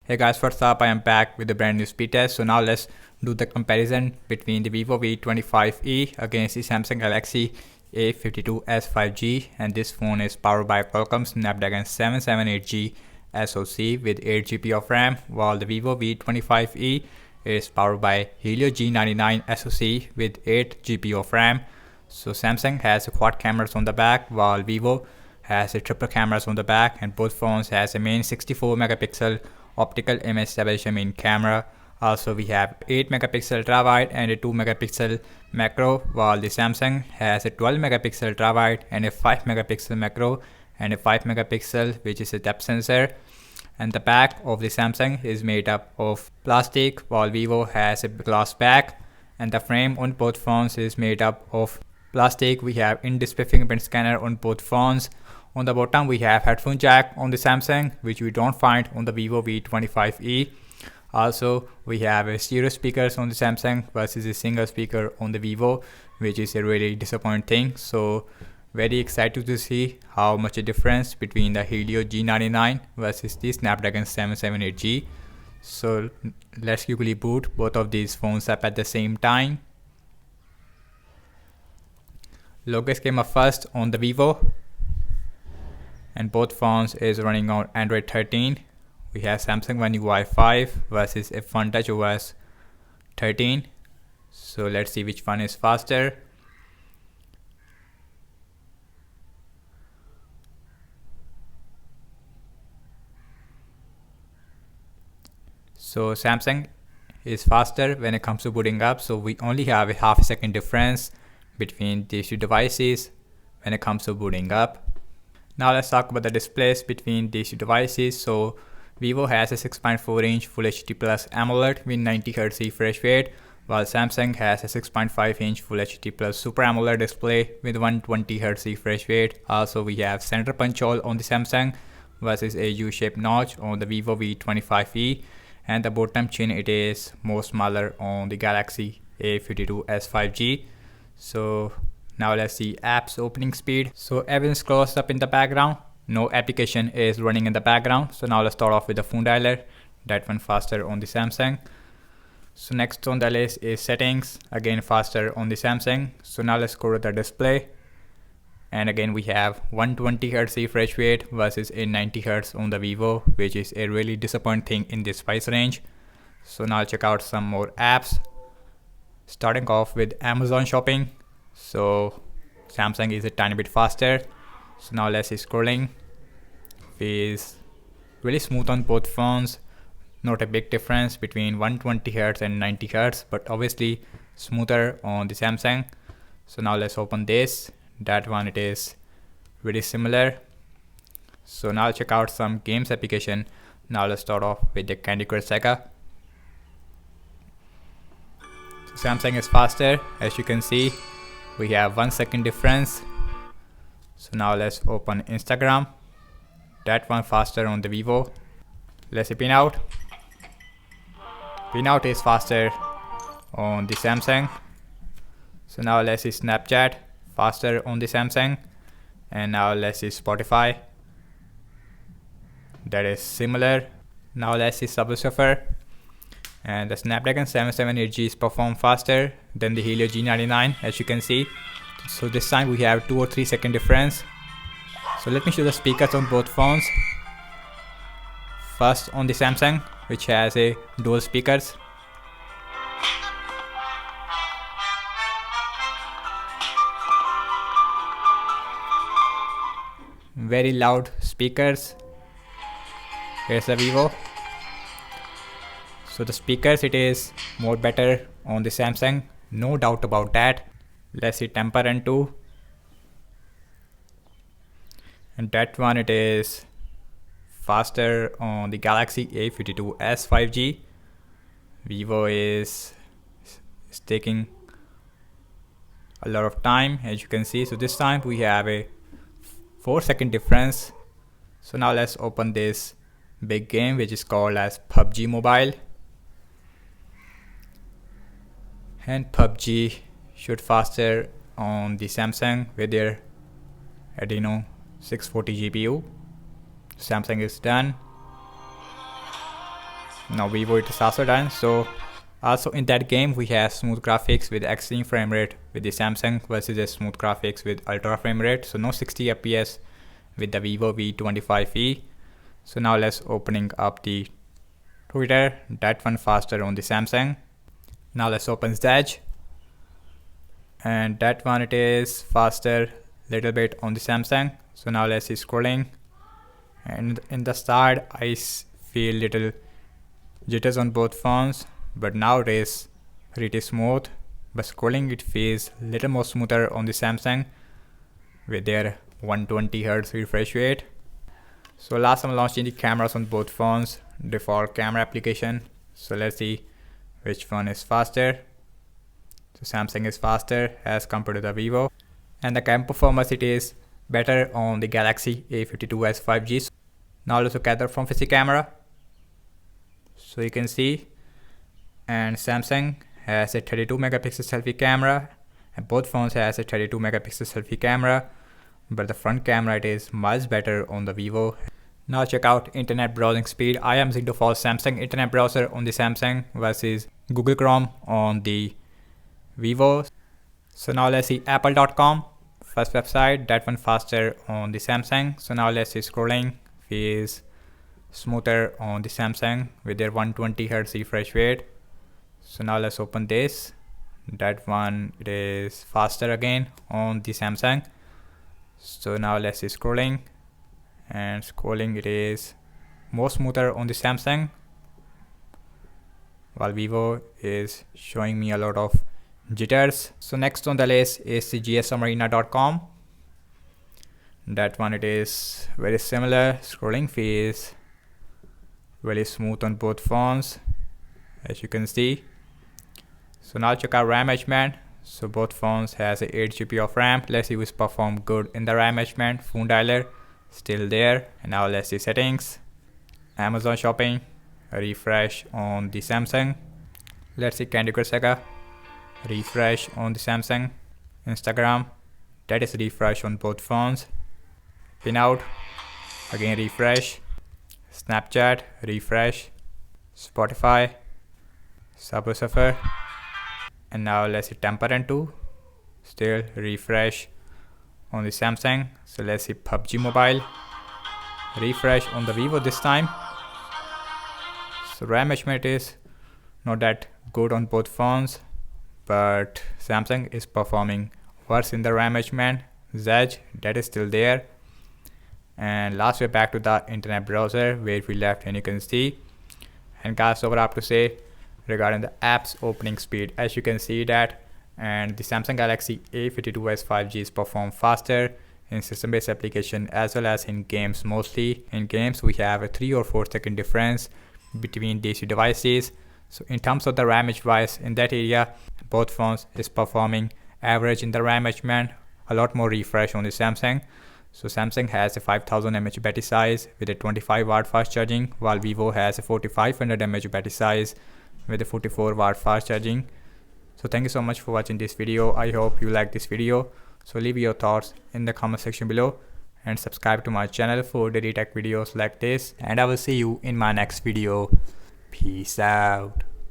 Hey guys, what's up? I am back with a brand new speed test. So now let's do the comparison between the Vivo V25e against the Samsung Galaxy A52s 5G, and this phone is powered by Qualcomm Snapdragon 778G SoC with 8GB of RAM, while the Vivo V25e is powered by Helio G99 SoC with 8GB of RAM. So Samsung has quad cameras on the back, while Vivo has a triple cameras on the back, and both phones has a main 64 megapixel optical image stabilization main camera. Also we have 8 megapixel ultra wide and a 2 megapixel macro, while the Samsung has a 12 megapixel ultra wide and a 5 megapixel macro and a 5 megapixel which is a depth sensor. And the back of the Samsung is made up of plastic, while Vivo has a glass back, and the frame on both phones is made up of plastic. We have in-display fingerprint scanner on both phones. On the bottom we have headphone jack on the Samsung, which we don't find on the Vivo V25e. Also we have a stereo speakers on the Samsung versus a single speaker on the Vivo, which is a really disappointing thing. So very excited to see how much a difference between the Helio G99 versus the Snapdragon 778G. So let's quickly boot both of these phones up at the same time. Logos came up first on the Vivo, and both phones is running on Android 13. We have Samsung One UI 5 versus a FunTouch OS 13. So let's see which one is faster. So Samsung is faster when it comes to booting up. So we only have a half a second difference between these two devices when it comes to booting up. Now let's talk about the displays between these two devices. So Vivo has a 6.4-inch Full HD Plus AMOLED with 90Hz refresh rate, while Samsung has a 6.5-inch Full HD Plus Super AMOLED display with 120Hz refresh rate. Also we have center punch hole on the Samsung versus a U-shaped notch on the Vivo V25e, and the bottom chin it is more smaller on the Galaxy A52s 5G. So now let's see apps opening speed. So everything's closed up in the background. No application is running in the background. So now let's start off with the phone dialer. That one faster on the Samsung. So next on the list is settings. Again faster on the Samsung. So now let's go to the display. And again we have 120Hz refresh rate versus a 90Hz on the Vivo, which is a really disappointing thing in this price range. So now check out some more apps. Starting off with Amazon shopping. So Samsung is a tiny bit faster. So now let's see scrolling. Is really smooth on both phones. Not a big difference between 120Hz and 90Hz, but obviously smoother on the Samsung. So now let's open this. That one it is very similar. So now check out some games application. Now let's start off with the Candy Crush Saga. So Samsung is faster, as you can see. We have 1 second difference. So now let's open Instagram. That one faster on the Vivo. Let's see pin out. Pin out is faster on the Samsung. So now let's see Snapchat, faster on the Samsung. And now let's see Spotify. That is similar. Now let's see Subway Surfer. And the Snapdragon 778G is perform faster than the Helio G99, as you can see. So this time we have 2 or 3 second difference. So let me show the speakers on both phones. First on the Samsung, which has a dual speakers. Very loud speakers. Here's the Vivo. So the speakers it is more better on the Samsung, no doubt about that. Let's see temper and 2. And that one it is faster on the Galaxy A52s 5G. Vivo is taking a lot of time, as you can see. So this time we have a 4 second difference. So now let's open this big game which is called as PUBG Mobile. And PUBG shoot faster on the Samsung with their Adreno 640 GPU. Samsung is done. Now Vivo it is also done. So also in that game we have smooth graphics with extreme frame rate with the Samsung versus a smooth graphics with ultra frame rate. So no 60 fps with the Vivo V25e. So now let's opening up the Twitter. That one faster on the Samsung. Now let's open Edge, and that one it is faster little bit on the Samsung. So now let's see scrolling, and in the start I feel little jitters on both phones, but now it is pretty smooth. But scrolling it feels little more smoother on the Samsung with their 120Hz refresh rate. So last I'm launching the cameras on both phones, default camera application. So let's see which one is faster. So Samsung is faster as compared to the Vivo, and the camera performance it is better on the Galaxy A52s 5G. Now let's look at the front facing camera. So you can see, and Samsung has a 32 megapixel selfie camera, and both phones has a 32 megapixel selfie camera, but the front camera it is much better on the Vivo. Now check out internet browsing speed. I am using default Samsung internet browser on the Samsung versus Google Chrome on the Vivo. So now let's see apple.com, first website, that one faster on the Samsung. So now let's see scrolling feels smoother on the Samsung with their 120Hz refresh rate. So now let's open this. That one it is faster again on the Samsung. So now let's see scrolling, and scrolling it is more smoother on the Samsung, while Vivo is showing me a lot of jitters. So next on the list is the gsmarina.com. That one it is very similar. Scrolling feels very smooth on both phones, as you can see. So now check out RAM management. So both phones has a 8GB of RAM. Let's see which perform good in the RAM management. Phone dialer still there. And now let's see settings. Amazon shopping, refresh on the Samsung. Let's see Candy Crush Saga, refresh on the Samsung. Instagram, that is refresh on both phones. Pinout, again refresh. Snapchat, refresh. Spotify, Subway Surfer. And now let's see Temperance 2, still refresh on the Samsung. So let's see PUBG Mobile, refresh on the Vivo this time. So RAM management is not that good on both phones, but Samsung is performing worse in the RAM management. Edge, that is still there. And last we're back to the internet browser where we left, and you can see. And guys, so what I have to say regarding the apps opening speed, as you can see that, and the Samsung Galaxy A52s 5Gs perform faster in system-based application as well as in games. Mostly in games we have a 3 or 4 second difference between these two devices. So in terms of the RAM wise, in that area both phones is performing average in the RAM management, a lot more refresh on the Samsung. So Samsung has a 5000 mAh battery size with a 25 watt fast charging, while Vivo has a 4500 mAh battery size with a 44 watt fast charging. So thank you so much for watching this video. I hope you like this video. So leave your thoughts in the comment section below and subscribe to my channel for daily tech videos like this, and I will see you in my next video. Peace out.